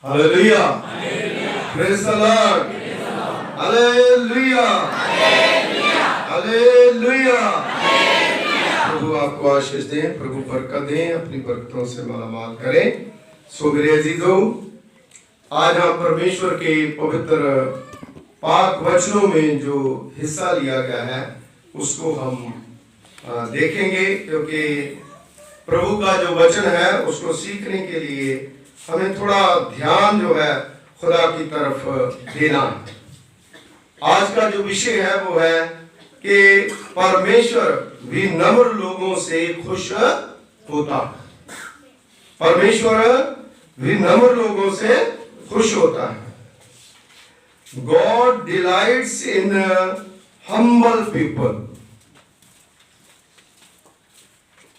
Hallelujah, praise the Lord, hallelujah, hallelujah. प्रभु आपको आशीष दें, प्रभु बरकत दें, अपनी बरकतों से मालामाल करें। सो मेरे अजीजों, आज हम परमेश्वर के पवित्र पाक वचनों में जो हिस्सा लिया गया है उसको हम देखेंगे, क्योंकि प्रभु का जो वचन है उसको सीखने के लिए हमें थोड़ा ध्यान जो है खुदा की तरफ देना है। आज का जो विषय है वो है कि परमेश्वर विनम्र लोगों से खुश होता है। परमेश्वर विनम्र लोगों से खुश होता है। God delights in humble people।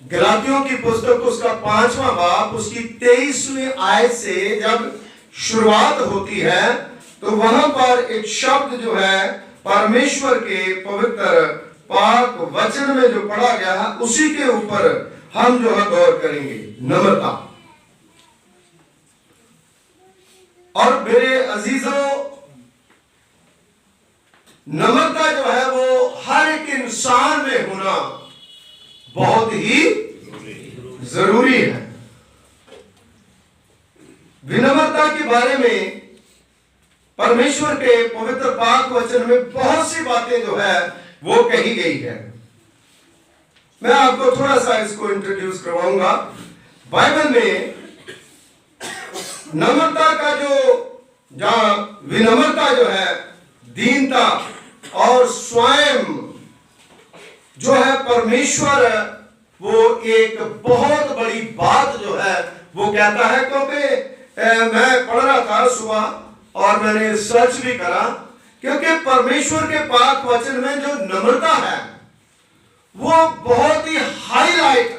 गलातियों की पुस्तक उसका 5वां बाब उसकी 23वीं आयत से जब शुरुआत होती है तो वहां पर एक शब्द जो है परमेश्वर के पवित्र पाक वचन में जो पढ़ा गया है उसी के ऊपर हम जो है गौर करेंगे, नम्रता। और मेरे अजीजों, नम्रता जो है वो हर एक इंसान में होना बहुत ही जरूरी है। विनम्रता के बारे में परमेश्वर के पवित्र पाक वचन में बहुत सी बातें जो है वो कही गई है। मैं आपको थोड़ा सा इसको इंट्रोड्यूस करवाऊंगा। बाइबल में नम्रता का जहां विनम्रता जो है, दीनता और स्वयं जो है परमेश्वर वो एक बहुत बड़ी बात जो है वो कहता है। क्योंकि मैं पढ़ रहा था सुबह और मैंने सर्च भी करा, क्योंकि परमेश्वर के पाक वचन में जो नम्रता है वो बहुत ही हाईलाइट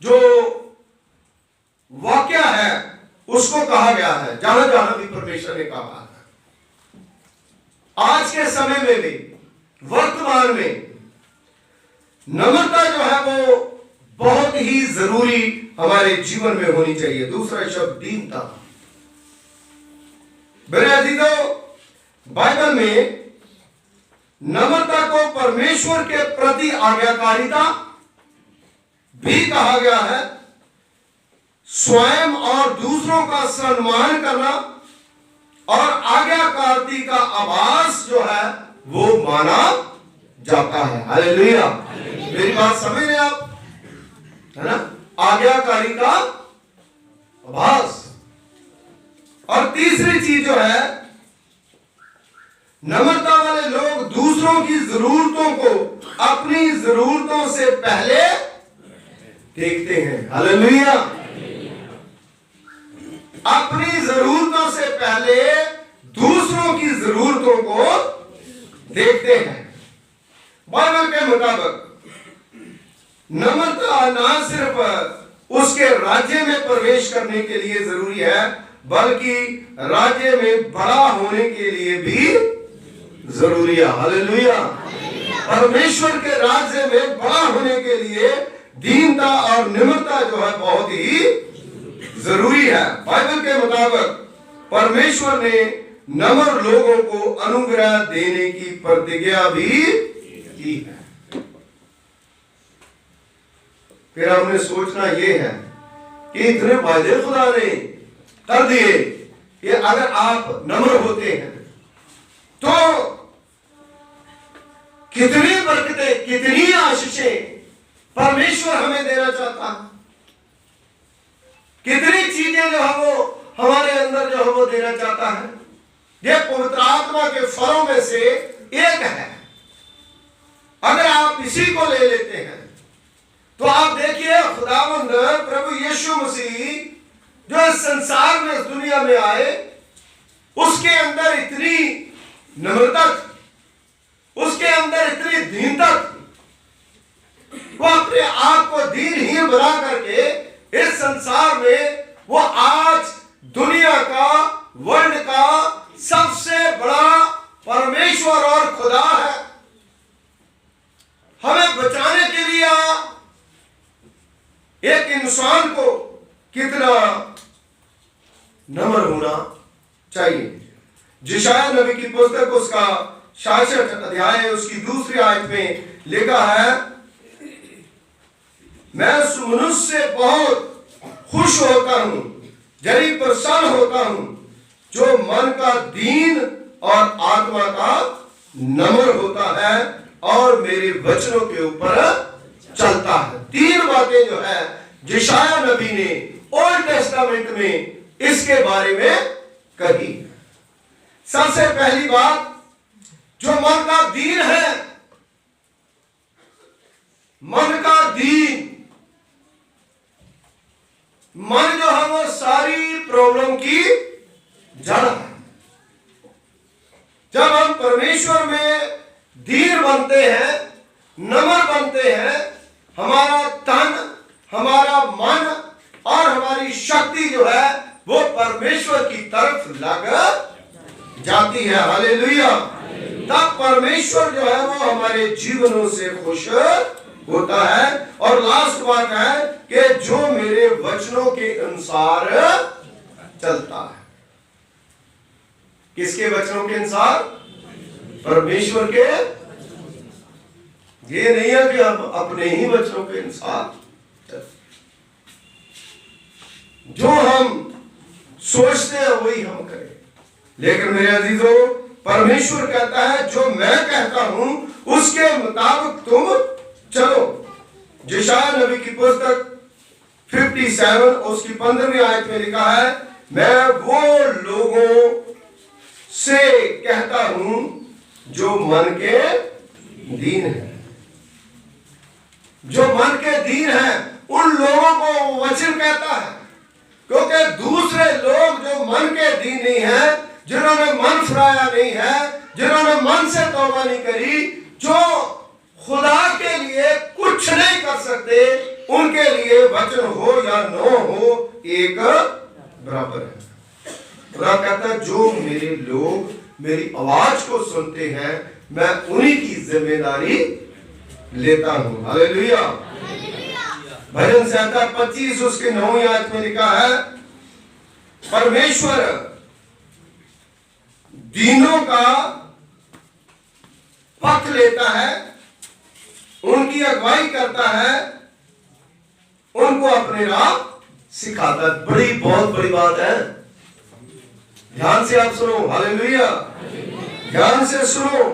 जो वाक्य है उसको कहा गया है, जहां जहां भी परमेश्वर ने कहा है। आज के समय में भी, वर्तमान में नम्रता जो है वो बहुत ही जरूरी हमारे जीवन में होनी चाहिए। दूसरा शब्द दीनता। मेरे अजीजों, बाइबल में नम्रता को परमेश्वर के प्रति आज्ञाकारिता भी कहा गया है। स्वयं और दूसरों का सम्मान करना और आज्ञाकारिता का आभास जो है वो माना जाता है। हालेलुया, मेरी बात समझ रहे आप, है ना? आज्ञाकारी का आभास। और तीसरी चीज जो है, नम्रता वाले लोग दूसरों की जरूरतों को अपनी जरूरतों से पहले देखते हैं। हालेलुया, अपनी जरूरतों से पहले दूसरों की जरूरतों को देखते हैं। बाइबल के मुताबिक नम्रता ना सिर्फ उसके राज्य में प्रवेश करने के लिए जरूरी है, बल्कि राज्य में बड़ा होने के लिए भी जरूरी है। हालेलुया, परमेश्वर के राज्य में बड़ा होने के लिए दीनता और नम्रता जो है बहुत ही जरूरी है। बाइबल के मुताबिक परमेश्वर ने नम्र लोगों को अनुग्रह देने की प्रतिज्ञा भी की है। फिर हमने सोचना यह है कि इतने वादे खुदा ने कर दिए कि अगर आप नम्र होते हैं तो कितनी बरकतें, कितनी आशीषें परमेश्वर हमें देना चाहता है। कितनी चीजें जो है वो हमारे अंदर जो है वो देना चाहता है। यह पवित्र आत्मा के फलों में से एक है। अगर आप इसी को ले लेते हैं तो आप देखिए, खुदावंद प्रभु यीशु मसीह जो इस संसार में, इस दुनिया में आए, उसके अंदर इतनी नम्रता थी, उसके अंदर इतनी दीनता थी। वो अपने आप को दीनहीन बना करके इस संसार में वो आज दुनिया का, वर्ल्ड का सबसे बड़ा परमेश्वर और खुदा है। हमें बचाने के लिए एक इंसान को कितना नम्र होना चाहिए। यशायाह नबी की पुस्तक उसका 66 अध्याय उसकी दूसरी आयत में लिखा है, मैं उस मनुष्य से बहुत खुश होता हूं, जरी प्रसन्न होता हूं, जो मन का दीन और आत्मा का नम्र होता है और मेरे वचनों के ऊपर चलता है। 3 बातें जो है यशायाह नबी ने ओल्ड टेस्टामेंट में इसके बारे में कही। सबसे पहली बात, जो मन का दीन है, मन का दीन, मन जो है वो सारी प्रॉब्लम की जड़ है। जब हम परमेश्वर में दीन बनते हैं, नम्र बनते हैं, हमारा तन, हमारा मन और हमारी शक्ति जो है वो परमेश्वर की तरफ लग जाती है। हालेलुया। तब परमेश्वर जो है वो हमारे जीवनों से खुश होता है। और लास्ट बात है कि जो मेरे वचनों के अनुसार चलता है। किसके वचनों के अनुसार? परमेश्वर के। ये नहीं है कि हम अपने ही वचनों के अनुसार जो हम सोचते हैं वही हम करें। लेकिन मेरे अजीजों, परमेश्वर कहता है जो मैं कहता हूं उसके मुताबिक तुम चलो। यशायाह नबी की पुस्तक 57 उसकी 15वीं आयत में लिखा है, मैं वो लोगों से कहता हूं जो मन के दीन है। जो मन के दीन है उन लोगों को वचन कहता है, क्योंकि दूसरे लोग जो मन के दीन नहीं है, जिन्होंने मन फिराया नहीं है, जिन्होंने मन से तौबा नहीं करी, जो खुदा के लिए कुछ नहीं कर सकते, उनके लिए वचन हो या न हो एक बराबर है। खुदा कहता है जो मेरे लोग मेरी आवाज को सुनते हैं मैं उन्हीं की जिम्मेदारी लेता हूं। हालेलुया। भजन संहिता 25 उसके 9वीं आयत में लिखा है, परमेश्वर दीनों का पक्ष लेता है, उनकी अगुवाई करता है, उनको अपने राह सिखाता है। बड़ी बहुत बड़ी बात है, ध्यान से आप सुनो। हालेलुया। ध्यान से सुनो।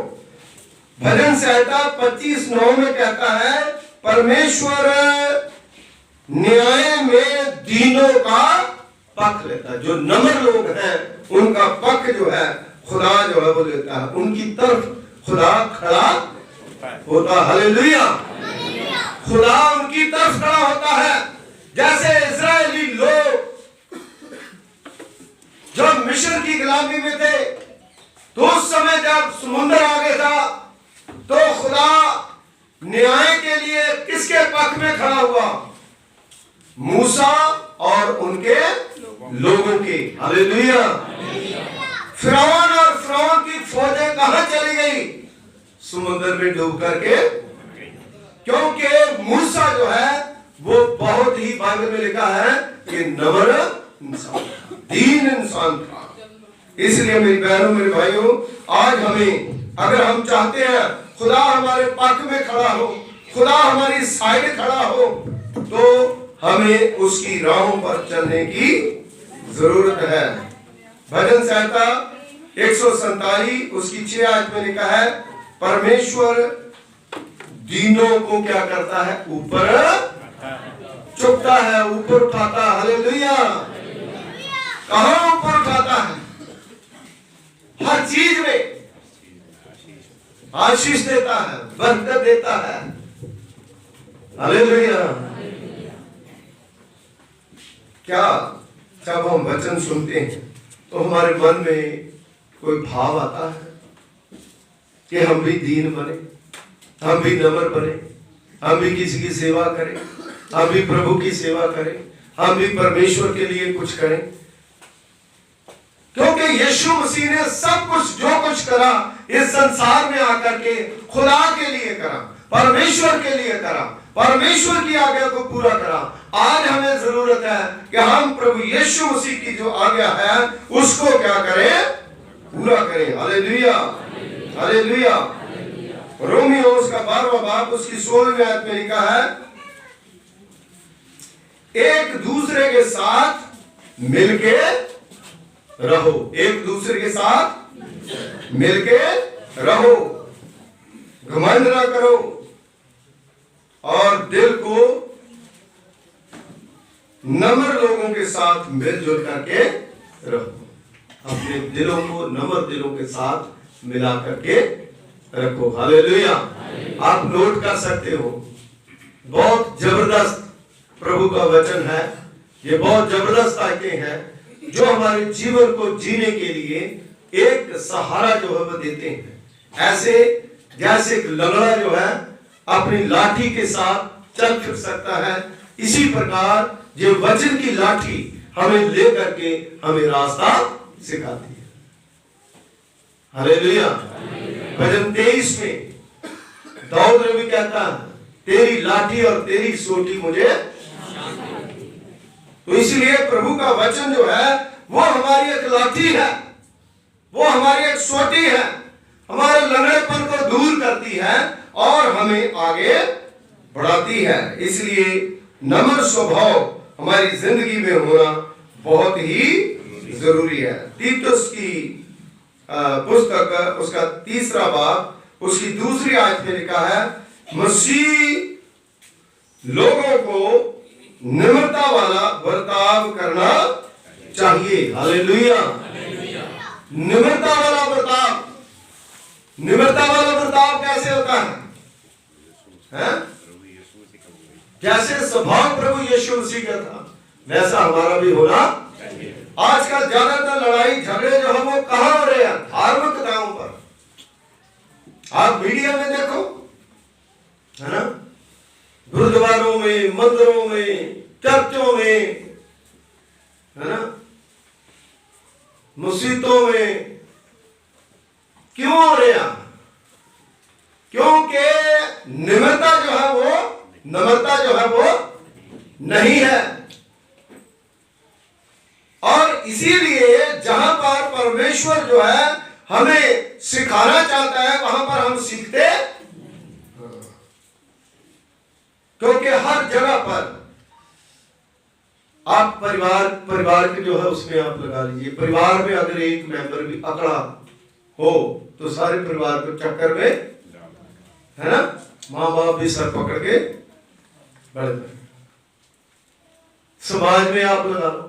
भजन संहिता 25:9 में कहता है, परमेश्वर न्याय में दीनों का पक्ष लेता है। जो नम्र लोग हैं उनका पक्ष जो है खुदा जो है वो लेता है, उनकी तरफ खुदा खड़ा होता। हालेलुया। खुदा उनकी तरफ खड़ा होता है। जैसे इजरायली लोग जब मिस्र की गुलामी में थे तो उस समय जब समुद्र आगे था तो खुदा न्याय के लिए किसके पक्ष में खड़ा हुआ? मूसा और उनके लोगों के। हालेलुया। फिरौन और फिरौन की फौजें कहां चली गई? समुद्र में डूब करके। क्योंकि मूसा जो है वो बहुत ही बाइबल में लिखा है कि नम्र इंसान, दीन इंसान था। इसलिए मेरी बहनों मेरे भाइयों, आज हमें अगर हम चाहते हैं खुदा हमारे पक्ष में खड़ा हो, खुदा हमारी साइड खड़ा हो, तो हमें उसकी राहों पर चलने की जरूरत है। भजन संहिता 147 उसकी 6 आयत में लिखा है, परमेश्वर दीनों को क्या करता है? ऊपर चुकता है, ऊपर उठाता। हालेलुया। कहां ऊपर उठाता है? हर चीज में आशीष देता है, बरकत देता है। हालेलुया। क्या जब हम वचन सुनते हैं तो हमारे मन में कोई भाव आता है कि हम भी दीन बने, हम भी नम्र बने, हम भी किसी की सेवा करें, हम भी प्रभु की सेवा करें, हम भी परमेश्वर के लिए कुछ करें? क्योंकि यीशु मसीह ने सब कुछ जो कुछ करा इस संसार में आकर के खुदा के लिए करा, परमेश्वर के लिए करा, परमेश्वर की आज्ञा को पूरा करा, आज हमें जरूरत है कि हम प्रभु यीशु मसीह की जो आज्ञा है उसको क्या करें, पूरा करें। Hallelujah, hallelujah. रोमियो उसका 12वां बाब उसकी 16वीं आयत में लिखा है, एक दूसरे के साथ मिलके रहो, एक दूसरे के साथ मिलके रहो, घमंड ना करो और दिल को नम्र लोगों के साथ मिलजुल करके रहो। अपने दिलों को नम्र दिलों के साथ मिला करके रखो। हालेलुया। आप नोट कर सकते हो, बहुत जबरदस्त प्रभु का वचन है। ये बहुत जबरदस्त आयतें हैं जो हमारे जीवन को जीने के लिए एक सहारा जो है वो देते हैं। ऐसे जैसे एक लंगड़ा जो है अपनी लाठी के साथ चल फिर सकता है, इसी प्रकार ये वचन की लाठी हमें लेकर के हमें रास्ता सिखाती है। हालेलुया। भजन 23 में दाऊद ने भी कहता है, तेरी लाठी और तेरी सोटी मुझे। तो इसलिए प्रभु का वचन जो है वो हमारी एक लाठी है, वो हमारी एक सोटी है, हमारे लंगड़ेपन को दूर करती है और हमें आगे बढ़ाती है। इसलिए नम्र स्वभाव हमारी जिंदगी में होना बहुत ही जरूरी है। तीतुस की पुस्तक उसका 3रा बाब उसकी 2री आयत में लिखा है, मसीह लोगों को निम्रता वाला बर्ताव करना चाहिए। हालेलुया। निम्रता वाला बर्ताव, निम्रता वाला बर्ताव कैसे होता है? जैसे स्वभाव प्रभु यीशु मसीह का था वैसा हमारा भी होना। आजकल ज्यादातर लड़ाई झगड़े जो है वो कहां हो रहे हैं? धार्मिकताओं पर। आप मीडिया में देखो, है ना, गुरुद्वारों में, मंदिरों में, चर्चों में, है ना, मस्जिदों में क्यों हो रहे हैं? क्योंकि निम्रता जो है वो, नम्रता जो है वो नहीं है। और इसीलिए जहां पर परमेश्वर जो है हमें सिखाना चाहता है वहां पर हम सीखते, क्योंकि हर जगह पर आप परिवार के जो है उसमें आप लगा लीजिए, परिवार में अगर एक मेंबर भी अकड़ा हो तो सारे परिवार को चक्कर में, है ना, माँ बाप भी सर पकड़ के बढ़ गए। समाज में आप लगा लो,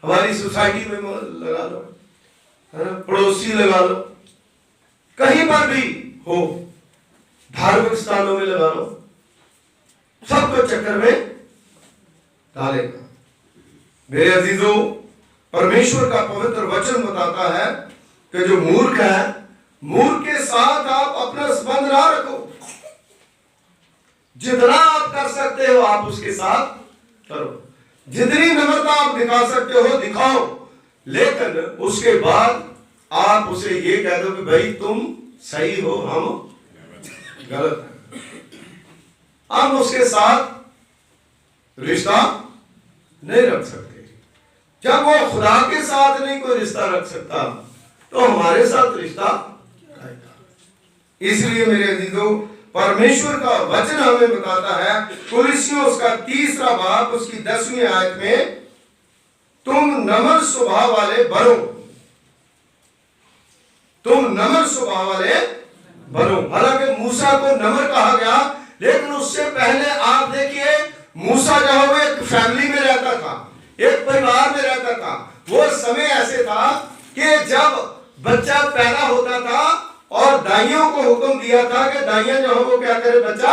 हमारी सोसाइटी में लगा लो, है ना, पड़ोसी लगा लो, कहीं पर भी हो, धार्मिक स्थानों में लगा लो, सबको चक्कर में डालेगा। मेरे अजीजों, परमेश्वर का पवित्र वचन बताता है कि जो मूर्ख है, मूर्ख के साथ आप अपना संबंध ना रखो। जितना आप कर सकते हो आप उसके साथ करो, जितनी नम्रता आप दिखा सकते हो दिखाओ, लेकिन उसके बाद आप उसे ये कह दो कि भाई तुम सही हो, हम गलत हैं। हम उसके साथ रिश्ता नहीं रख सकते। जब वो खुदा के साथ नहीं कोई रिश्ता रख सकता तो हमारे साथ रिश्ता रहेगा। इसलिए मेरे अजीजों, परमेश्वर का वचन हमें बताता है, कुलिस्सियों उसका 3रा बाब उसकी 10वीं आयत में, तुम नम्र स्वभाव वाले बनो, तुम नम्र स्वभाव वाले बनो। हालांकि मूसा को नम्र कहा गया, लेकिन उससे पहले आप देखिए मूसा जो है वो एक फैमिली में रहता था, एक परिवार में रहता था। वो समय ऐसे था कि जब बच्चा पैदा होता था और दाइयों को हुक्म दिया था कि दाइयां जो है वो क्या करे, बच्चा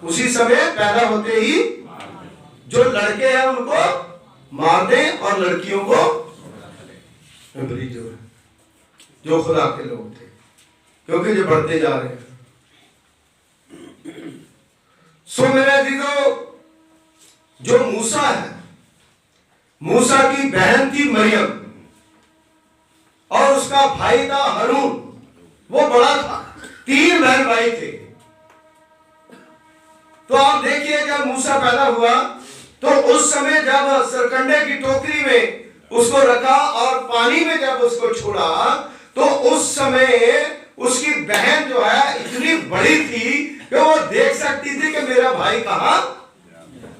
उसी समय पैदा होते ही जो लड़के हैं उनको मार दें और लड़कियों को जो खुदा के लोग थे, क्योंकि जो बढ़ते जा रहे हैं। सो मेरे अजीजों, जो मूसा है, मूसा की बहन थी मरियम और उसका भाई था हारून, वो बड़ा था, 3 बहन भाई थे। तो आप देखिए जब मूसा पैदा हुआ तो उस समय जब सरकंडे की टोकरी में उसको रखा और पानी में जब उसको छोड़ा, तो उस समय उसकी बहन जो है इतनी बड़ी थी कि वो देख सकती थी कि मेरा भाई कहां,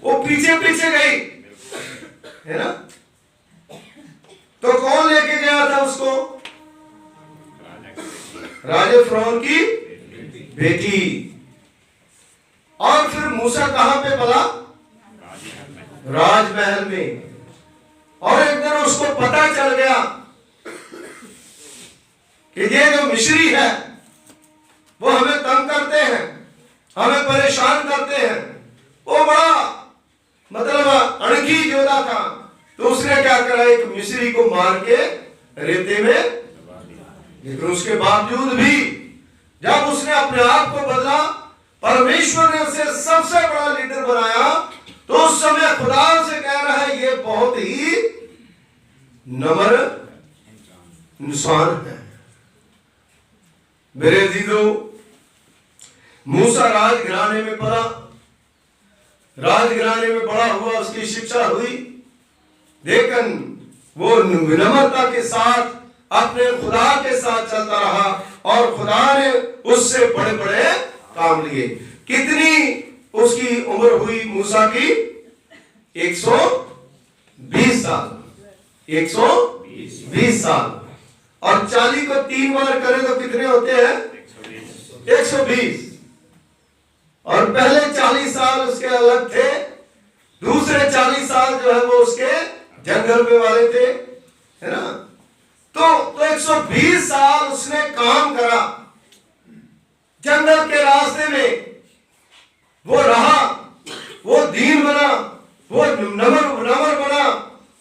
वो पीछे पीछे गई, है ना। तो कौन लेके गया था उसको? राजा फिरौन की बेटी। और फिर मूसा कहां पे पला? राजमहल में। और एक दिन उसको पता चल गया कि ये जो मिस्री है वो हमें तंग करते हैं, हमें परेशान करते हैं। वो बड़ा मतलब अणखी योद्धा था, तो उसने क्या करा, एक मिस्री को मार के रेते में। लेकिन उसके बावजूद भी जब उसने अपने आप को बदला, परमेश्वर ने उसे सबसे बड़ा लीडर बनाया, तो उस समय खुदा से कह रहा है ये बहुत ही नम्र इंसान है। मेरे अजीजों, मूसा राजघराने में पला, राजघराने में बड़ा हुआ, उसकी शिक्षा हुई, लेकिन वो विनम्रता के साथ अपने खुदा के साथ चलता रहा और खुदा ने उससे बड़े बड़े काम लिए। कितनी उसकी उम्र हुई मूसा की? 120 साल। 120 साल। और 40 को 3 बार करें तो कितने होते हैं? 120। और पहले 40 साल उसके अलग थे, दूसरे 40 साल जो है वो उसके जंगल में वाले थे, है ना। तो 120 साल उसने काम करा जंगल के रास्ते में। वो रहा, वो दीन बना, वो नम्र बना,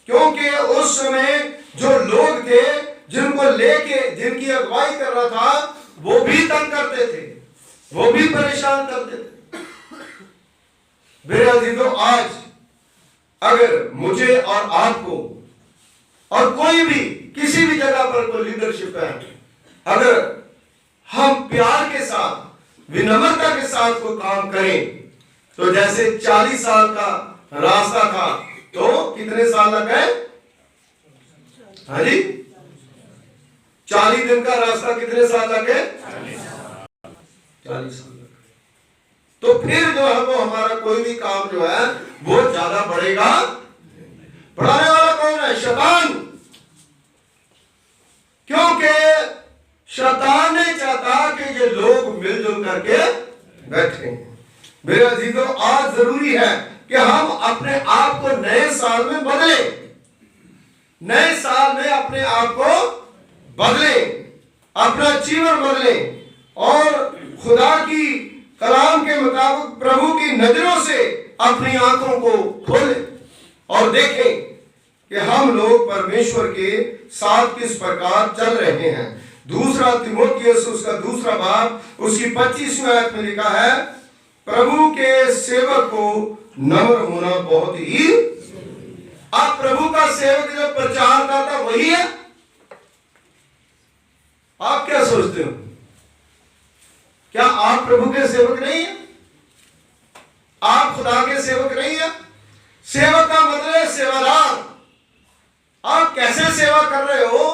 क्योंकि उस समय जो लोग थे जिनको लेके, जिनकी अगुवाई कर रहा था, वो भी तंग करते थे, वो भी परेशान करते थे। मेरे अजीजों, आज अगर मुझे और आपको और कोई भी किसी भी जगह पर कोई लीडरशिप है, अगर हम प्यार के साथ, विनम्रता के साथ कोई काम करें, तो जैसे 40 साल का रास्ता था, तो कितने साल लग गए? हाँ जी, 40 दिन का रास्ता कितने साल लगे? 40 साल। तो फिर जो है वो हमारा कोई भी काम जो है वो ज्यादा बढ़ेगा। बढ़ाने वाला कौन है? शैतान। क्योंकि शैतान नहीं चाहता कि ये लोग मिलजुल करके बैठे। मेरे अजीजों, आज जरूरी है कि हम अपने आप को नए साल में बदले, नए साल में अपने आप को बदले, अपना जीवन बदले और खुदा की कलाम के मुताबिक प्रभु की नजरों से अपनी आंखों को खोलें और देखें कि हम लोग परमेश्वर के साथ किस प्रकार चल रहे हैं। दूसरा तीमुथियुस उसका दूसरा बाब उसकी 25वीं आयत में लिखा है, प्रभु के सेवक को नम्र होना बहुत ही। आप प्रभु का सेवक जो प्रचार करता वही है? आप क्या सोचते हो? क्या आप प्रभु के सेवक नहीं है? आप खुदा के सेवक नहीं है? सेवक का मतलब है सेवादार। आप कैसे सेवा कर रहे हो?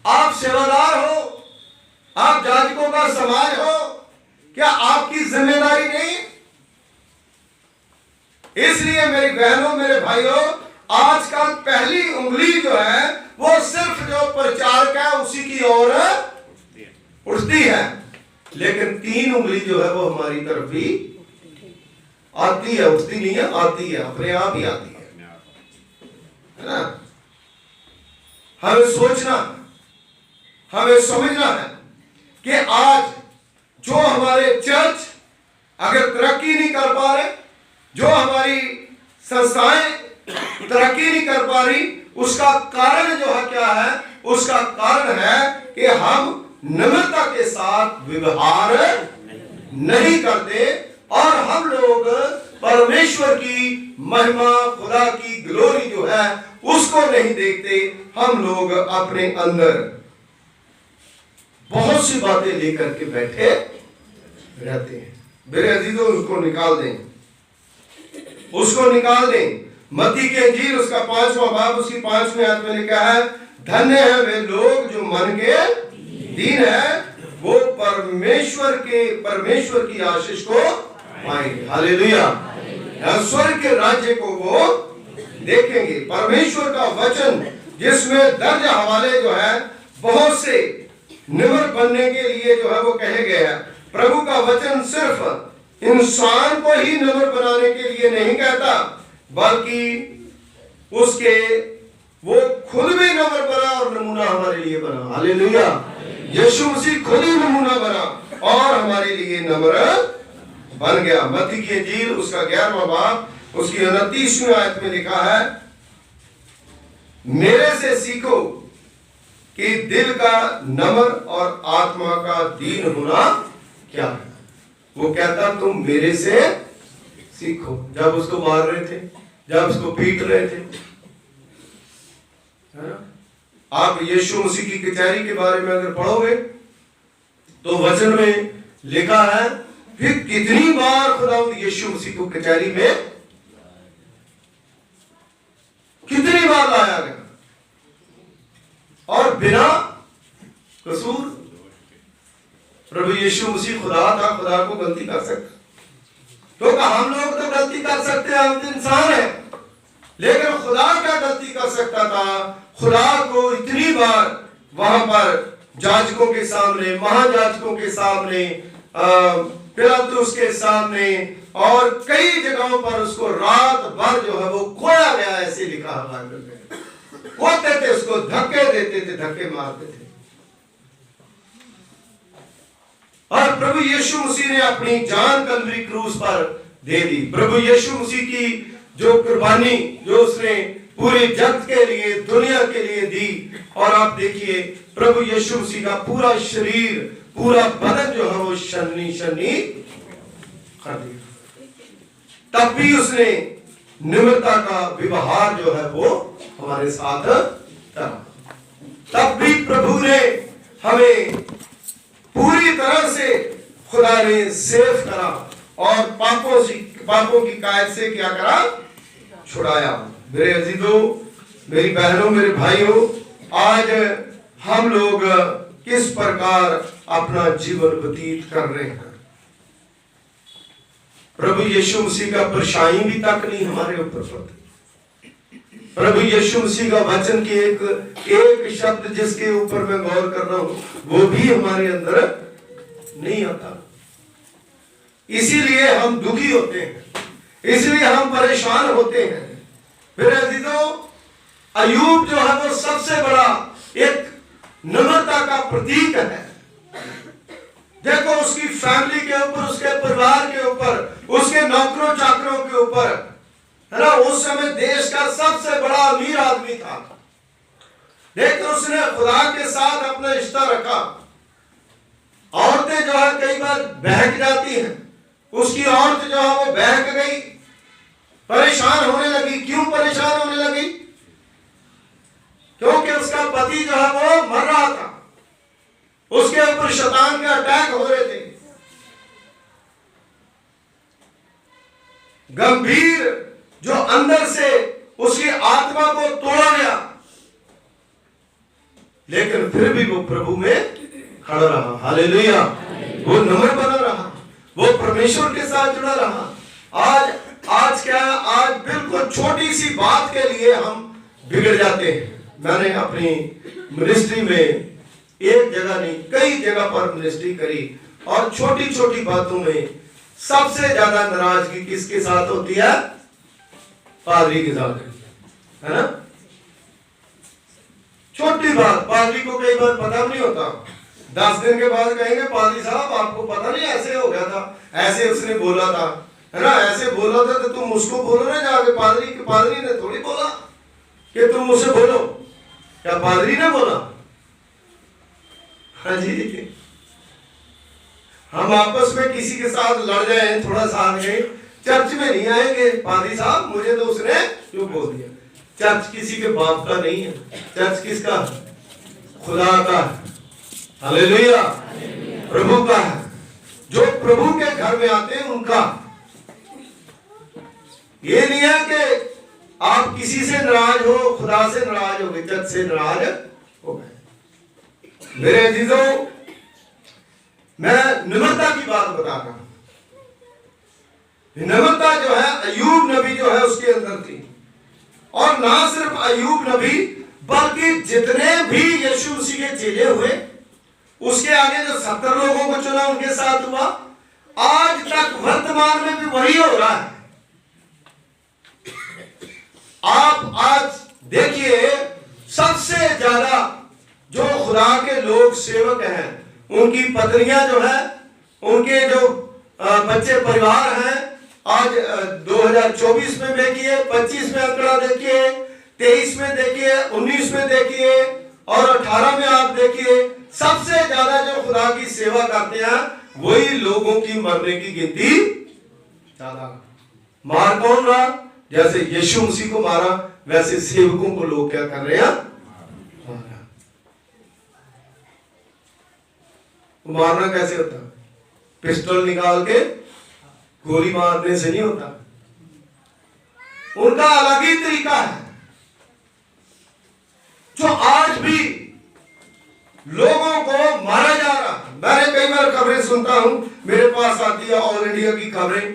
आप सेवादार हो, आप याजकों का समाज हो, क्या आपकी जिम्मेदारी नहीं? इसलिए मेरी बहनों, मेरे भाइयों, आजकल पहली उंगली जो है वो सिर्फ जो प्रचारक है उसी की ओर उठती है, लेकिन 3 उंगली जो है वो हमारी तरफ भी आती है। उठती नहीं है, आती है, अपने आप ही आती है ना। हमें सोचना, हमें समझना है कि आज जो हमारे चर्च अगर तरक्की नहीं कर पा रहे, जो हमारी संस्थाएं तरक्की नहीं कर पा रही, उसका कारण जो है क्या है? उसका कारण है कि हम नम्रता के साथ व्यवहार नहीं करते और हम लोग परमेश्वर की महिमा, खुदा की ग्लोरी जो है उसको नहीं देखते। हम लोग अपने अंदर बहुत सी बातें लेकर के बैठे रहते हैं। मेरे अजीजों, उसको निकाल दें, उसको निकाल दें। मत्ती की इंजील उसका 5वां बाब उसकी 5वीं आयत में लिखा है, धन्य है वे लोग जो मन के दीन है, वो परमेश्वर की आशीष को पाएंगे। हालेलुया। स्वर्ग के राज्य को वो देखेंगे। परमेश्वर का वचन जिसमें दर्ज हवाले जो है बहुत से निम्र बनने के लिए जो है वो कहे गए हैं। प्रभु का वचन सिर्फ इंसान को ही निम्र बनाने के लिए नहीं कहता, बल्कि उसके वो खुद भी नम्र बना और नमूना हमारे लिए बना। हालेलुया। यीशु मसीह खुद ही नमूना बना और हमारे लिए नम्र बन गया। मत्ती की इंजील उसका 11वां बाब उसकी 29वीं आयत में लिखा है, मेरे से सीखो कि दिल का नम्र और आत्मा का दीन होना क्या है। वो कहता तुम मेरे से सीखो। जब उसको मार रहे थे, जब उसको पीट रहे थे, है ना? आप यीशु मसीह की कचहरी के बारे में अगर पढ़ोगे तो वचन में लिखा है, फिर कितनी बार खुदावंद यीशु मसीह को कचहरी में कितनी बार लाया गया और बिना कसूर। प्रभु यीशु मसीह खुदा था, खुदा को गलती कर सकता तो हम लोग तो गलती कर सकते हैं, हम तो इंसान हैं, लेकिन खुदा क्या गलती कर सकता था। खुदा को इतनी बार वहां पर जाजकों के सामने, महाजाजकों के सामने, पिलातुस के सामने और कई जगहों पर उसको रात भर जो है वो खोया गया, ऐसे लिखा है बाइबल में। खोते थे, उसको धक्के देते थे, धक्के मारते थे। और प्रभु यीशु मसीह ने अपनी जान कलवरी क्रूस पर दे दी। प्रभु यीशु मसीह की जो कुर्बानी जो उसने पूरे जगत के लिए, दुनिया के लिए दी, और आप देखिए प्रभु यीशु मसीह का पूरा शरीर, पूरा बदन जो है वो शन्नी शन्नी कर दिया। तब भी उसने निम्रता का व्यवहार जो है वो हमारे साथ करा। तब भी प्रभु ने हमें पूरी तरह से खुदा ने सेव करा और पापों की कैद से क्या करा, छुड़ाया। मेरे अजीजों, मेरी बहनों, मेरे भाइयों, आज हम लोग किस प्रकार अपना जीवन व्यतीत कर रहे हैं। प्रभु यीशु मसीह का परछाई भी तक नहीं हमारे ऊपर पड़ती। प्रभु यीशु मसीह का वचन की एक शब्द जिसके ऊपर मैं गौर कर रहा हूं वो भी हमारे अंदर नहीं आता। इसीलिए हम दुखी होते हैं, इसलिए हम परेशान होते हैं। फिर अजीजों, अय्यूब जो है वो सबसे बड़ा एक नम्रता का प्रतीक है। देखो उसकी फैमिली के ऊपर, उसके परिवार के ऊपर, उसके नौकरों चाकरों के ऊपर, है ना, उस समय देश का सबसे बड़ा अमीर आदमी था, लेकिन उसने खुदा के साथ अपना रिश्ता रखा। औरतें जो है कई बार बहक जाती हैं, उसकी औरत जो है वो बहक गई, परेशान होने लगी। क्यों परेशान होने लगी? क्योंकि उसका पति जो है वो मर रहा था, उसके ऊपर शैतान के अटैक हो रहे थे। गंभीर जो अंदर से उसकी आत्मा को तोड़ा गया, लेकिन फिर भी वो प्रभु में खड़ा रहा। हालेलुया। वो नम्र बना रहा, वो परमेश्वर के साथ जुड़ा रहा। आज क्या, आज बिल्कुल छोटी सी बात के लिए हम बिगड़ जाते हैं। मैंने अपनी मिनिस्ट्री में एक जगह नहीं कई जगह पर मिनिस्ट्री करी, और छोटी छोटी बातों में सबसे ज्यादा नाराजगी किसके साथ होती है? पादरी के साथ, है ना। छोटी बात पादरी को कई बार पता नहीं होता। 10 दिन के बाद कहेंगे पादरी साहब आपको पता नहीं ऐसे हो गया था, ऐसे उसने बोला था, है ना, ऐसे बोला था, तो तुम उसको बोलो ना जाके। पादरी ने थोड़ी बोला कि तुम मुझसे बोलो, क्या पादरी ने बोला? हाँ जी, हम आपस में किसी के साथ लड़ जाए, थोड़ा सा आगे, चर्च में नहीं आएंगे, पादरी साहब मुझे तो उसने क्यों बोल दिया। चर्च किसी के बाप का नहीं है, चर्च किसका? खुदा का। हालेलुया। प्रभु का है। जो प्रभु के घर में आते हैं उनका। ये नहीं है कि आप किसी से नाराज हो, खुदा से नाराज हो गए, जग से नाराज हो गए। मेरे अजीजों, मैं निम्रता की बात बता रहा हूं। निम्रता जो है अय्यूब नबी जो है उसके अंदर थी, और ना सिर्फ अय्यूब नबी बल्कि जितने भी यीशु मसीह के चेले हुए, उसके आगे जो 70 लोगों को चुना उनके साथ हुआ, आज तक वर्तमान में भी वही हो रहा है। आप आज देखिए, सबसे ज्यादा जो खुदा के लोग सेवक हैं, उनकी पत्नियां जो है, उनके जो बच्चे परिवार हैं, आज 2024 में देखिए, 25 में आंकड़ा देखिए, 23 में देखिए, 19 में देखिए, और 18 में आप देखिए, सबसे ज्यादा जो खुदा की सेवा करते हैं वही लोगों की मरने की गिनती ज्यादा। मार कौन रहा? जैसे यीशु मसीह को मारा, वैसे सेवकों को लोग क्या कर रहे हैं? मारना कैसे होता? पिस्टल निकाल के गोली मारने से नहीं होता, उनका अलग ही तरीका है। जो आज भी लोगों को मारा जा रहा, मैंने कई बार खबरें सुनता हूं, मेरे पास आती है ऑल इंडिया की खबरें,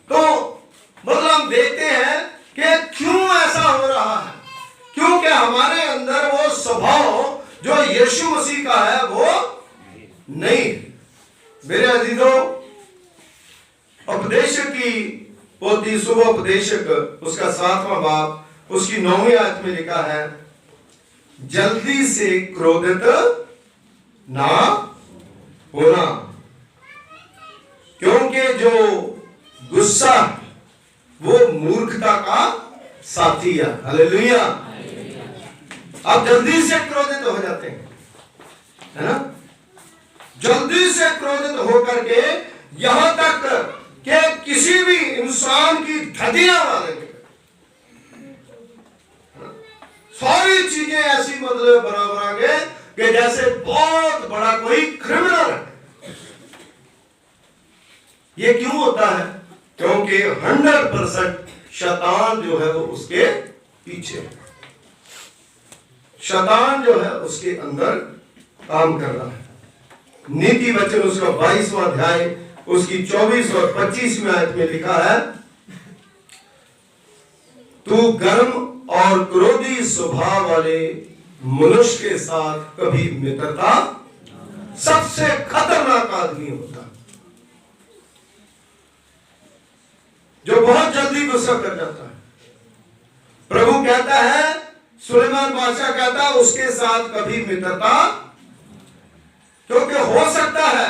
तो मतलब हम देखते हैं कि क्यों ऐसा हो रहा है, क्योंकि हमारे अंदर वो स्वभाव जो यीशु मसीह का है वो नहीं। मेरे अजीजों, उपदेशक की पोथी सुबह उपदेशक, उसका 7वां बाब, उसकी 9वीं आयत में लिखा है, जल्दी से क्रोधित ना होना, क्योंकि जो गुस्सा वो मूर्खता का साथी है। हालेलुया। आप जल्दी से क्रोधित हो जाते हैं, है ना? जल्दी से क्रोधित होकर के यहां तक कि किसी भी इंसान की धतियां मारेंगे, सारी चीजें ऐसी मतलब बना के कि जैसे बहुत बड़ा कोई क्रिमिनल है। ये क्यों होता है? क्योंकि 100% शैतान जो है वो उसके पीछे, शैतान जो है उसके अंदर काम कर रहा है। नीति वचन उसका 22वां अध्याय, उसकी 24 और 25 आयत में लिखा है, तू गर्म और क्रोधी स्वभाव वाले मनुष्य के साथ कभी मित्रता, सबसे खतरनाक आदमी होता जो बहुत जल्दी गुस्सा कर जाता है। प्रभु कहता है, सुलेमान बादशाह कहता है, उसके साथ कभी मित्रता, क्योंकि हो सकता है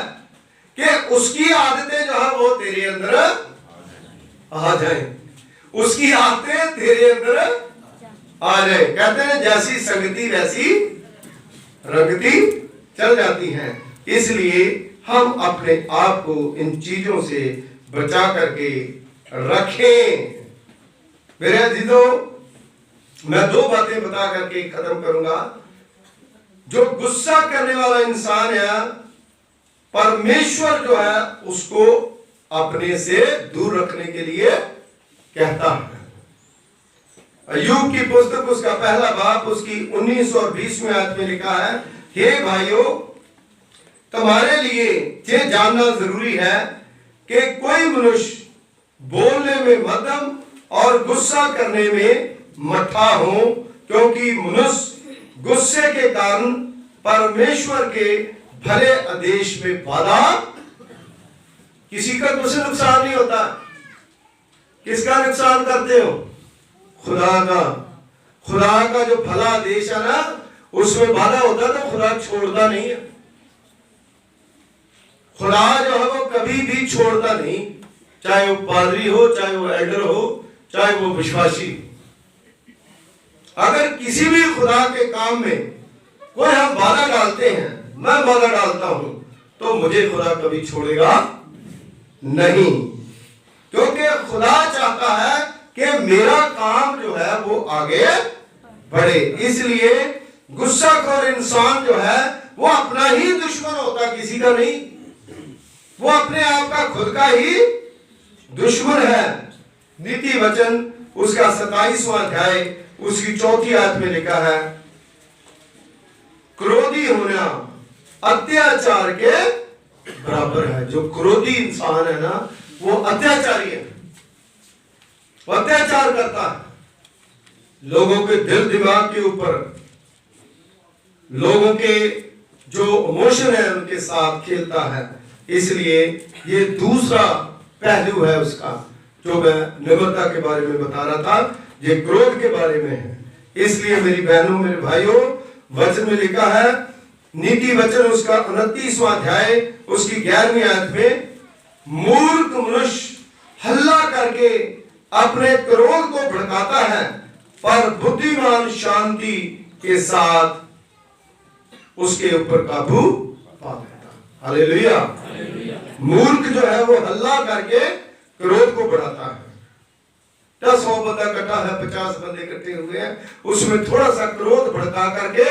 कि उसकी आदतें जो है वो तेरे अंदर आ जाए, उसकी आदतें तेरे अंदर आ जाए। कहते हैं जैसी संगति वैसी रंगती चल जाती हैं। इसलिए हम अपने आप को इन चीजों से बचा करके रखें। मेरे अजीजों, मैं 2 बातें बता करके खत्म करूंगा। जो गुस्सा करने वाला इंसान है, परमेश्वर जो है उसको अपने से दूर रखने के लिए कहता है। अय्यूब की पुस्तक उसका 1 बाब, उसकी 19 और 20 आयत में लिखा है, हे भाइयों, तुम्हारे लिए ये जानना जरूरी है कि कोई मनुष्य बोलने में मध्यम और गुस्सा करने में मठा हो, क्योंकि मनुष्य गुस्से के कारण परमेश्वर के भले आदेश में बाधा, किसी का कुछ नुकसान नहीं होता। किसका नुकसान करते हो? खुदा का। खुदा का जो भला आदेश है ना, उसमें बाधा होता तो खुदा छोड़ता नहीं है। खुदा जो है वो कभी भी छोड़ता नहीं, चाहे वो पादरी हो, चाहे वो एल्डर हो, चाहे वो विश्वासी। अगर किसी भी खुदा के काम में कोई हम बाधा डालते हैं, मैं बाधा डालता हूं, तो मुझे खुदा कभी छोड़ेगा नहीं, क्योंकि खुदा चाहता है कि मेरा काम जो है वो आगे बढ़े। इसलिए गुस्साखोर इंसान जो है वो अपना ही दुश्मन होता, किसी का नहीं। वो अपने आप का खुद का ही दुश्मन है। नीति वचन उसका 27वां अध्याय उसकी 4थी आयत में लिखा है, क्रोधी होना अत्याचार के बराबर है। जो क्रोधी इंसान है ना, वो अत्याचारी है, वो अत्याचार करता है लोगों के दिल दिमाग के ऊपर, लोगों के जो इमोशन है उनके साथ खेलता है। इसलिए ये दूसरा पहलू है उसका, जो मैं निम्रता के बारे में बता रहा था, ये क्रोध के बारे में है। इसलिए मेरी बहनों मेरे भाइयों, वचन में लिखा है, नीति वचन उसका 29वां अध्याय उसकी 11वीं आयत में, मूर्ख मनुष्य हल्ला करके अपने क्रोध को भड़काता है, पर बुद्धिमान शांति के साथ उसके ऊपर काबू पा लेता है। हालेलुया। मूर्ख जो है वो हल्ला करके क्रोध को बढ़ाता है। 100 बंदा इकट्ठा है, 50 बंदे इकट्ठे हुए हैं, उसमें थोड़ा सा क्रोध भड़का करके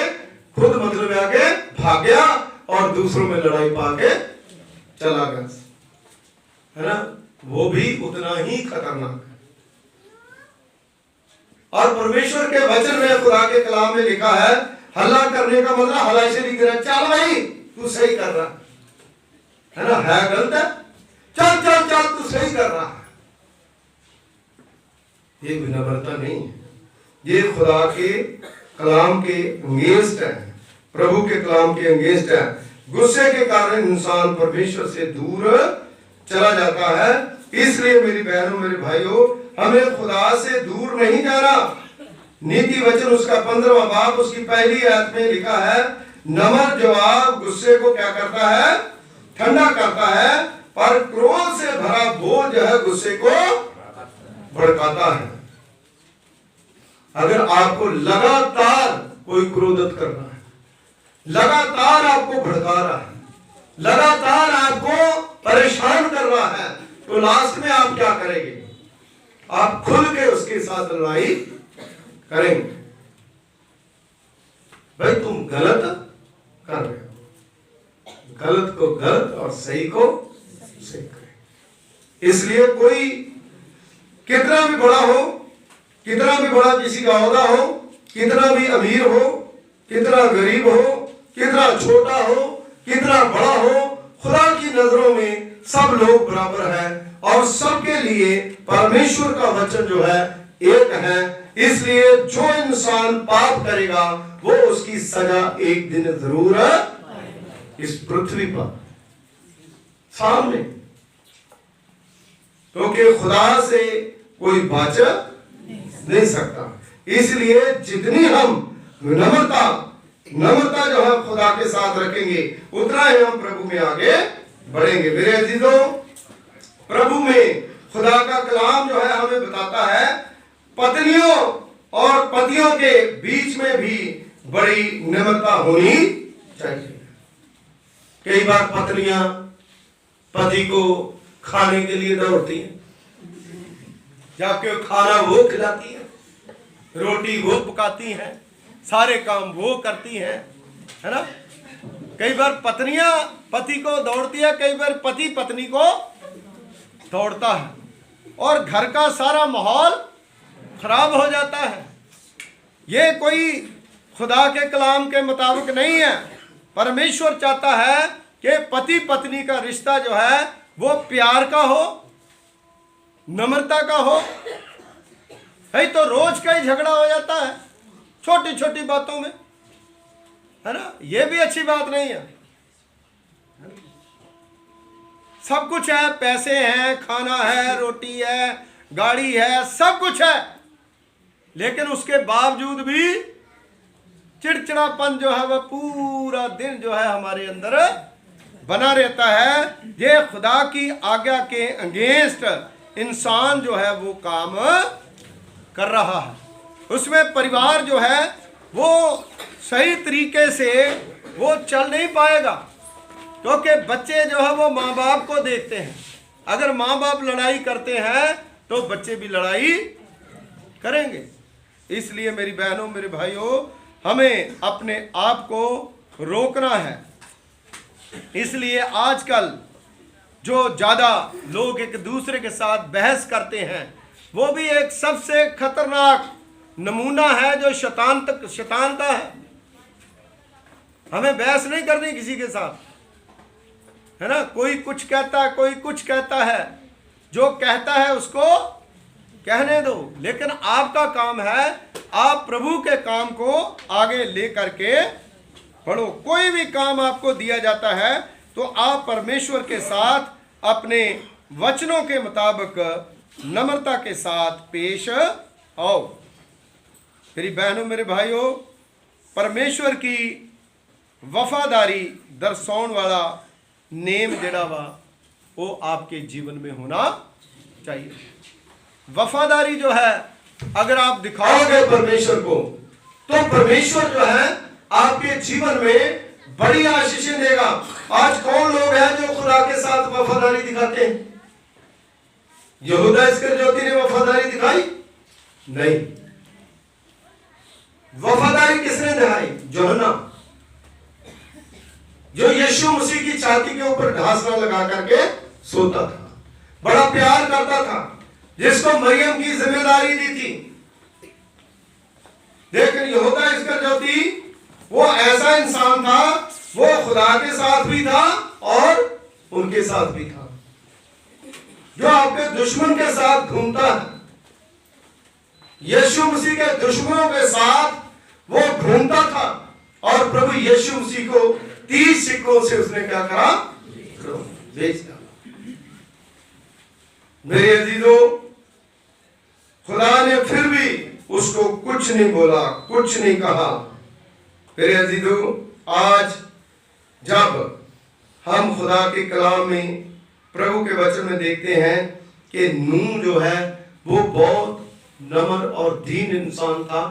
खुद मतलब आगे भाग गया और दूसरों में लड़ाई पाके चला गया, है ना, वो भी उतना ही खतरनाक है। और परमेश्वर के वचन में, खुदा के कलाम में लिखा है, हल्ला करने का मतलब हलाई से नहीं कर, चल भाई तू सही कर रहा है ना, है गलत है, चल चल चल तू सही कर रहा है। ये विनम्रता नहीं है, ये खुदा के कलाम के अंगेंस्ट है, प्रभु के कलाम के अंगेंस्ट है। गुस्से के कारण इंसान परमेश्वर से दूर चला जाता है। इसलिए मेरी बहनों मेरे भाइयों, हमें खुदा से दूर नहीं जाना। नीति वचन उसका 15वां बाब उसकी पहली आयत में लिखा है, नम्र जवाब गुस्से को क्या करता है, ठंडा करता है, पर क्रोध से भरा बोझ जो है गुस्से को भड़काता है। अगर आपको लगातार कोई क्रोधित कर रहा है, लगातार आपको भड़का रहा है, लगातार आपको परेशान कर रहा है, तो लास्ट में आप क्या करेंगे? आप खुल के उसके साथ लड़ाई करेंगे। भाई तुम गलत कर रहे हो, गलत को गलत और सही को सही करें। इसलिए कोई कितना भी बड़ा हो, कितना भी बड़ा किसी का ओहदा हो, कितना भी अमीर हो, कितना गरीब हो, कितना छोटा हो, कितना बड़ा हो, खुदा की नजरों में सब लोग बराबर हैं और सबके लिए परमेश्वर का वचन जो है एक है। इसलिए जो इंसान पाप करेगा वो उसकी सजा एक दिन जरूर इस पृथ्वी पर सामने, क्योंकि खुदा से कोई बच नहीं सकता। इसलिए जितनी हम नम्रता जो है खुदा के साथ रखेंगे, उतना ही हम प्रभु में आगे बढ़ेंगे। मेरे अजीजों, प्रभु में खुदा का कलाम जो है हमें बताता है, पत्नियों और पतियों के बीच में भी बड़ी नम्रता होनी चाहिए। कई बार पत्नियां पति को खाने के लिए दौड़ती हैं, जबकि खाना वो खिलाती है, रोटी वो पकाती हैं, सारे काम वो करती हैं, है ना। कई बार पत्नियां पति को दौड़ती है, कई बार पति पत्नी को दौड़ता है और घर का सारा माहौल खराब हो जाता है। ये कोई खुदा के कलाम के मुताबिक नहीं है। परमेश्वर चाहता है कि पति पत्नी का रिश्ता जो है वो प्यार का हो, नम्रता का हो। है तो रोज का ही झगड़ा हो जाता है छोटी छोटी बातों में, है ना। ये भी अच्छी बात नहीं है। सब कुछ है, पैसे हैं, खाना है, रोटी है, गाड़ी है, सब कुछ है, लेकिन उसके बावजूद भी चिड़चिड़ापन जो है वह पूरा दिन जो है हमारे अंदर बना रहता है। ये खुदा की आज्ञा के अगेंस्ट इंसान जो है वो काम कर रहा है। उसमें परिवार जो है वो सही तरीके से वो चल नहीं पाएगा, क्योंकि बच्चे जो है वो माँ बाप को देखते हैं। अगर माँ बाप लड़ाई करते हैं तो बच्चे भी लड़ाई करेंगे। इसलिए मेरी बहनों मेरे भाइयों, हमें अपने आप को रोकना है। इसलिए आजकल जो ज़्यादा लोग एक दूसरे के साथ बहस करते हैं, वो भी एक सबसे खतरनाक नमूना है जो शैतान का है। हमें बहस नहीं करनी किसी के साथ, है ना। कोई कुछ कहता है, कोई कुछ कहता है, जो कहता है उसको कहने दो, लेकिन आपका काम है आप प्रभु के काम को आगे ले करके बढ़ो। कोई भी काम आपको दिया जाता है तो आप परमेश्वर के साथ अपने वचनों के मुताबिक नम्रता के साथ पेश आओ। मेरी बहनों, मेरे भाइयों, परमेश्वर की वफादारी दर्शाउण वाला नेम जड़ा वा वो आपके जीवन में होना चाहिए। वफादारी जो है अगर आप दिखाओगे परमेश्वर को, तो परमेश्वर जो है आपके जीवन में बड़ी आशीषें देगा। आज कौन लोग हैं जो खुदा के साथ वफादारी दिखाते हैं? यहूदा इस्करियोती ने वफादारी दिखाई नहीं। वफादारी किसने दिखाई? यूहन्ना, जो यीशु मसीह की छाती के ऊपर ढांसना लगा करके सोता था, बड़ा प्यार करता था, जिसको मरियम की जिम्मेदारी दी थी। लेकिन यहूदा इस्करियोती वो ऐसा इंसान था, वो खुदा के साथ भी था और उनके साथ भी था, जो आपके दुश्मन के साथ घूमता है। यीशु मसीह के दुश्मनों के साथ वो घूमता था और प्रभु यीशु मसीह को 30 सिक्कों से उसने क्या करा? बेच डाला। मेरे अजीजों, खुदा ने फिर भी उसको कुछ नहीं बोला, कुछ नहीं कहा। मेरे अजीजों, आज जब हम खुदा के कलाम में, प्रभु के वचन में देखते हैं कि नूह जो है वो बहुत नम्र और दीन इंसान था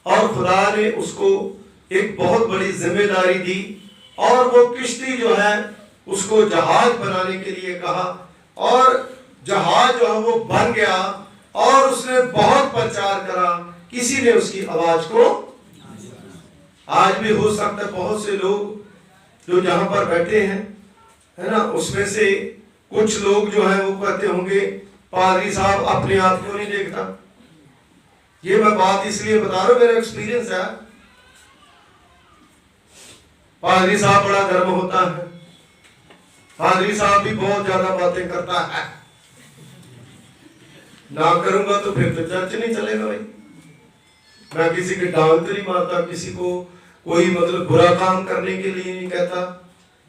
और खुदा ने उसको एक बहुत बड़ी जिम्मेदारी दी और वो किश्ती जो है उसको जहाज बनाने के लिए कहा और जहाज जो है वो बन गया और उसने बहुत प्रचार करा, किसी ने उसकी आवाज को। आज भी हो सकता है बहुत से लोग जो जहां पर बैठे हैं, है ना, उसमें से कुछ लोग जो है वो कहते होंगे पादरी साहब अपने आप को नहीं देखता। ये मैं बात इसलिए बता रहा हूं, मेरा एक्सपीरियंस है। पादरी साहब बड़ा गर्म होता है, पादरी साहब भी बहुत ज्यादा बातें करता है। ना करूंगा तो फिर तो चर्च नहीं चलेगा भाई। मैं किसी के डांग तो नहीं मारता, किसी को कोई मतलब बुरा काम करने के लिए नहीं कहता।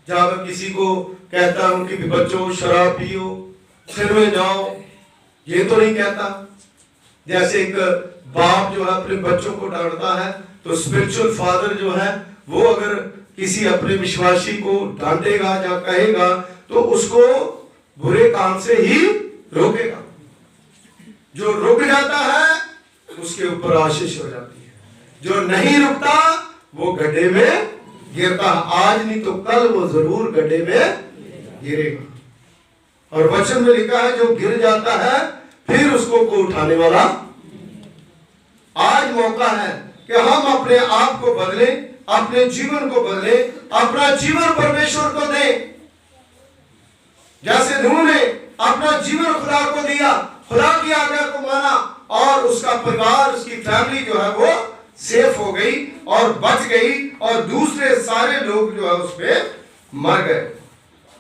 जहां मैं किसी को कहता हूं कि बच्चों शराब पियो, फिर में जाओ, ये तो नहीं कहता। जैसे एक बाप जो है अपने बच्चों को डांटता है, तो स्पिरिचुअल फादर जो है वो अगर किसी अपने विश्वासी को डांटेगा या कहेगा तो उसको बुरे काम से ही रोकेगा। जो रुक जाता है उसके ऊपर आशीष हो जाती है, जो नहीं रुकता वो गड्ढे में गिरता। आज नहीं तो कल वो जरूर गड्ढे में गिरेगा। और वचन में लिखा है जो गिर जाता है फिर उसको को उठाने वाला। आज मौका है कि हम अपने आप को बदलें, अपने जीवन को बदलें, अपना जीवन परमेश्वर को दें। जैसे नूह ने अपना जीवन खुदा को दिया, खुदा की आज्ञा को माना और उसका परिवार, उसकी फैमिली जो है वो सेफ हो गई और बच गई और दूसरे सारे लोग जो है उस पे मर गए।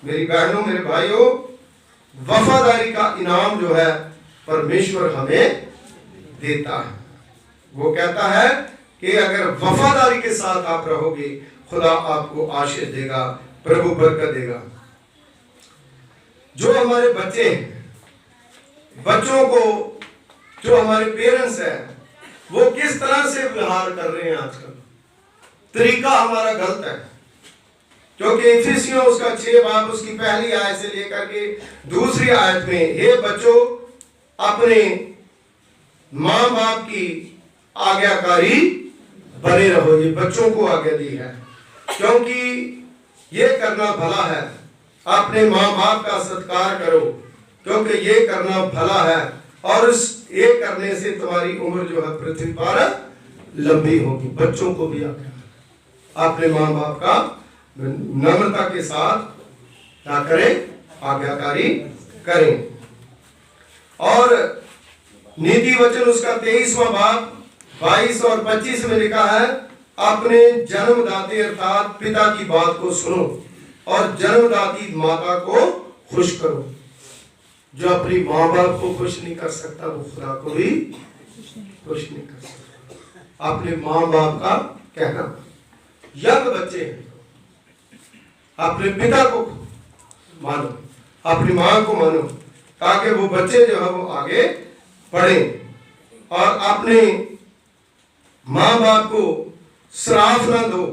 मेरी बहनों, मेरे भाइयों, वफादारी का इनाम जो है परमेश्वर हमें देता है। वो कहता है कि अगर वफादारी के साथ आप रहोगे, खुदा आपको आशीष देगा, प्रभु बरकत देगा। जो हमारे बच्चे हैं, बच्चों को जो हमारे पेरेंट्स हैं वो किस तरह से व्यवहार कर रहे हैं आजकल, तरीका हमारा गलत है। क्योंकि इफिसियों उसका 6 बाब उसकी पहली आयत से लेकर के दूसरी आयत में, हे बच्चों अपने माँ बाप की आज्ञाकारी बने रहो। ये बच्चों को आज्ञा दी है क्योंकि ये करना भला है। अपने माँ बाप का सत्कार करो क्योंकि ये करना भला है और इस ये करने से तुम्हारी उम्र जो है पृथ्वी पर लंबी होगी। बच्चों को भी आज्ञा, अपने माँ बाप का नम्रता के साथ क्या करें? आज्ञाकारी करें। और नीति वचन उसका 23वां बाब 22 और 25 में लिखा है, अपने जन्मदाते अर्थात पिता की बात को सुनो और जन्मदाती माता को खुश करो। जो अपनी माँ बाप को खुश नहीं कर सकता वो खुदा को भी खुश नहीं कर सकता। अपने माँ बाप का कहना, यंग बच्चे हैं अपने पिता को मानो, अपनी माँ को मानो, ताकि वो बच्चे जो है वो आगे बढ़े और अपने माँ बाप को श्राप ना दो।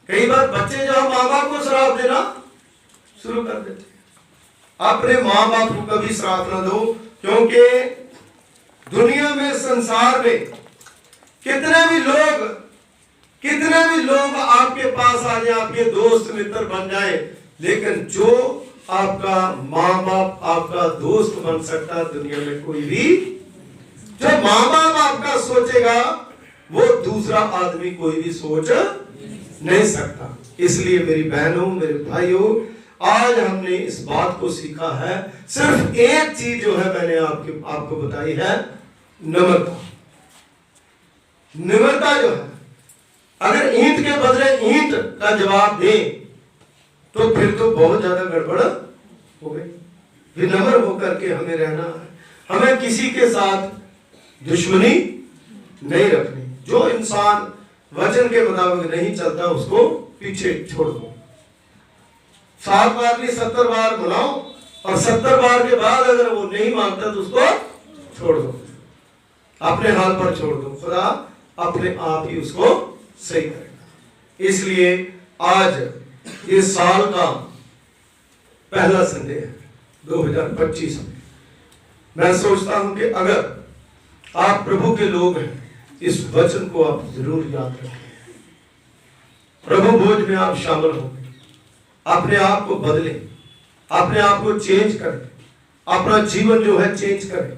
कई बार बच्चे जो है माँ बाप को श्राप देना शुरू कर देते हैं। अपने माँ बाप को कभी श्राप ना दो, क्योंकि दुनिया में, संसार में कितने भी लोग आपके पास आ जाए, आपके दोस्त मित्र बन जाए, लेकिन जो आपका माँ बाप आपका दोस्त बन सकता दुनिया में कोई भी, जो माँ बाप आपका सोचेगा वो दूसरा आदमी कोई भी सोच नहीं सकता। इसलिए मेरी बहनों, मेरे भाइयों, आज हमने इस बात को सीखा है। सिर्फ एक चीज जो है मैंने आपको बताई है, नम्रता। नम्रता जो है, अगर ईंट के बदले ईंट का जवाब दें तो फिर तो बहुत ज्यादा गड़बड़ हो गई। विनम्र होकर के हमें रहना है, हमें किसी के साथ दुश्मनी नहीं रखनी। जो इंसान वचन के मुताबिक नहीं चलता उसको पीछे छोड़ दो। 7 बार नहीं 70 बार बुलाओ और 70 बार के बाद अगर वो नहीं मानता तो उसको छोड़ दो, अपने हाल पर छोड़ दो। खुदा अपने आप ही उसको सही करेगा। इसलिए आज इस साल का पहला संडे है 2025 में, मैं सोचता हूं कि अगर आप प्रभु के लोग हैं, इस वचन को आप जरूर याद रखें। प्रभु भोज में आप शामिल होंगे, अपने आप को बदलें, अपने आप को चेंज करें, अपना जीवन जो है चेंज करें,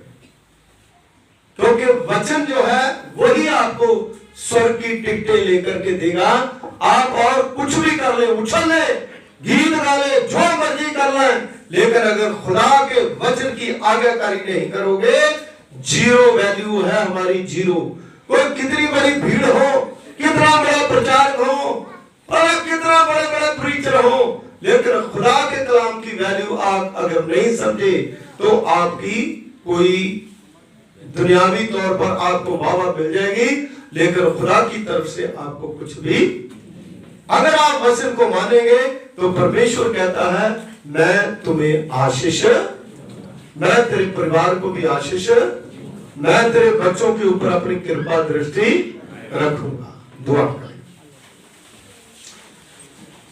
क्योंकि वचन जो है वही आपको स्वर्ग की टिकटें लेकर के देगा। आप और कुछ भी कर ले, उछल ले, गीत गा ले, जो मर्जी कर ले, लेकिन अगर खुदा के वचन की आज्ञाकारी नहीं करोगे, जीरो वैल्यू है हमारी, जीरो। कोई कितनी बड़ी भीड़ हो, कितना बड़ा प्रचारक हो और कितना बड़े बड़े प्रीचर हो, लेकिन खुदा के कलाम की वैल्यू आप अगर नहीं समझे तो आपकी कोई दुनियावी तौर पर आपको वाह मिल जाएगी, लेकिन खुदा की तरफ से आपको कुछ भी, अगर आप वचन को मानेंगे तो परमेश्वर कहता है मैं तुम्हें आशीष, मैं तेरे परिवार को भी आशीष, मैं तेरे बच्चों के ऊपर अपनी कृपा दृष्टि रखूंगा। दुआ करें।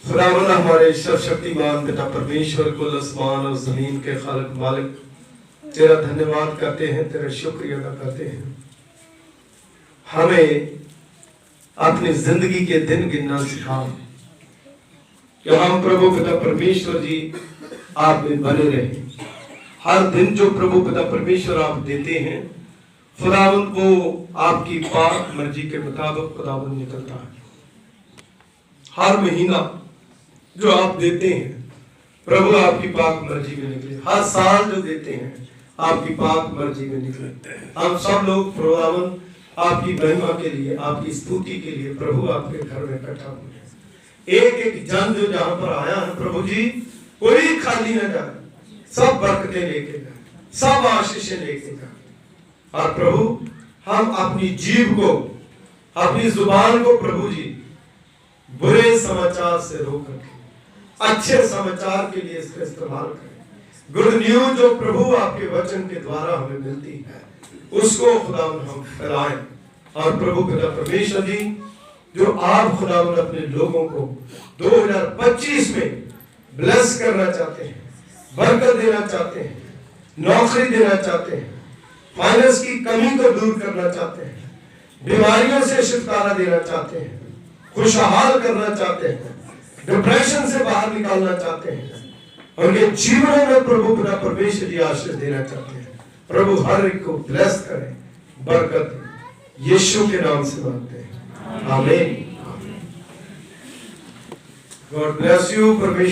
खुदावंद हमारे सर्वशक्तिमान पिता परमेश्वर को, आसमान और जमीन के खालिक मालिक, तेरा धन्यवाद करते हैं, तेरा शुक्रिया अदा करते हैं। हमें अपनी जिंदगी के दिन गिनना सिखा कि हम प्रभु पिता परमेश्वर जी आप में बने रहे। हर दिन जो प्रभु पिता परमेश्वर आप देते हैं, खुदावंद को आपकी पाक मर्जी के मुताबिक खुदावंद निकलता है। हर महीना जो आप देते हैं प्रभु आपकी पाक मर्जी में निकले। हर साल जो देते हैं आपकी पाक मर्जी में निकले। हम सब लोग खुदावंद आपकी महिमा के लिए, आपकी स्तुति के लिए प्रभु आपके घर में इकट्ठा हुए। एक एक जन जो जहां पर आया है प्रभु जी, कोई खाली न जाए, सब बरकतें लेके जाए, सब आशीषें लेके जाए। और प्रभु हम अपनी जीभ को, अपनी जुबान को प्रभु जी बुरे समाचार से रोक रखें, अच्छे समाचार के लिए इसका इस्तेमाल करें। गुड न्यूज जो प्रभु आपके वचन के द्वारा हमें मिलती है उसको खुदावंद हम फैलाएं। और प्रभु पिता परमेश्वर जी, जो आप खुदावंद अपने लोगों को 2025 में ब्लेस करना चाहते हैं, बरकत देना चाहते हैं, नौकरी देना चाहते हैं, फाइनेंस की कमी को दूर करना चाहते हैं, बीमारियों से छुटकारा देना चाहते हैं, खुशहाल करना चाहते हैं, डिप्रेशन से बाहर निकालना चाहते हैं, उनके जीवनों में प्रभु पिता परमेश्वर जी आशीष देना चाहते हैं। प्रभु हर एक को ब्लेस करें, बरकत दें, यीशु के नाम से मांगते हैं, आमीन। God bless you. परमेश्वर